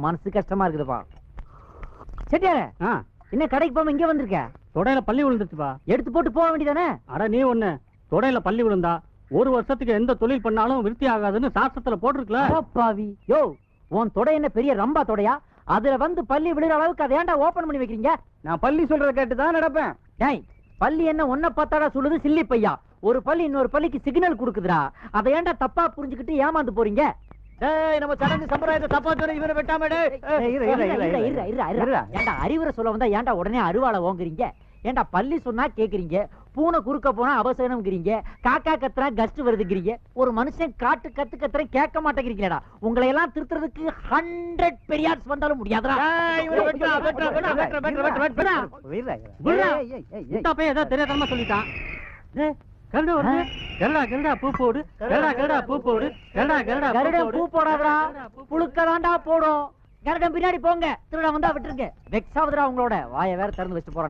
மனசு கஷ்டமா இருக்குதுப்பா. செட்டியார என்ன கடைக்கு போகாம இங்க வந்திருக்க? தொடையில பள்ளி விழுந்துச்சுப்பா. எடுத்து போட்டு போக வேண்டியதானே? அட நீ ஒண்ணு, தொடையில பள்ளி விழுந்தா ஒரு வருஷத்துக்கு எந்த தொழில் பண்ணாலும் விருத்தி ஆகாதுன்னு சாஸ்திரத்துல போட்டிருக்கல. பாவி யோ, உன் தொடை என்ன பெரிய ரம்பா தொடையா? அதுல வந்து பள்ளி விழுற அளவுக்கு அதை ஏன்டா ஓபன் பண்ணி வைக்கிறீங்க? நான் பள்ளி சொல்றத கேட்டுதான் நடப்பேன். டேய், பள்ளி என்ன ஒன்ன பார்த்தாடா சொல்லுது சில்லி பையா? ஒரு பள்ளி இன்னொரு பள்ளிக்கு சிக்னல் கொடுக்குதுடா. அதை ஏன்டா தப்பா புரிஞ்சுக்கிட்டு ஏமாந்து போறீங்க? டேய், நம்ம சடங்கு சம்பிரதாயத்தை தப்பா சொன்ன இவனை வெட்டாம டேய். ஏன்டா அறிவுரை சொல்ல வந்தா ஏன்டா உடனே அருவாளை ஓங்குறீங்க? ஏன்டா பள்ளி சொன்னா கேக்குறீங்க, பூனை குறுக்க போனா அவசரம்ங்கிறீங்க, காக்கா கத்துறா கஸ்ட் வருதுங்கிறீங்க. ஒரு மனுஷன் காட்டு கத்து கத்துற கேட்க மாட்டேங்கிறீங்களா? உங்களை எல்லாம் திருத்துறதுக்கு 100 பெரியார்ஸ் வந்தாலும் முடியாதுடா. ஏதோ தெரியாதமா சொல்லிட்டான். பூ போடு, பூ போடு, பூ போடாதடா, புழுக்கதாண்டா போடும். கரடம் பின்னாடி போங்க, திருட வந்தா விட்டுருங்க. வெக்ஸாவதுடா உங்களோட வாயை வேற திறந்து வச்சு போறான்.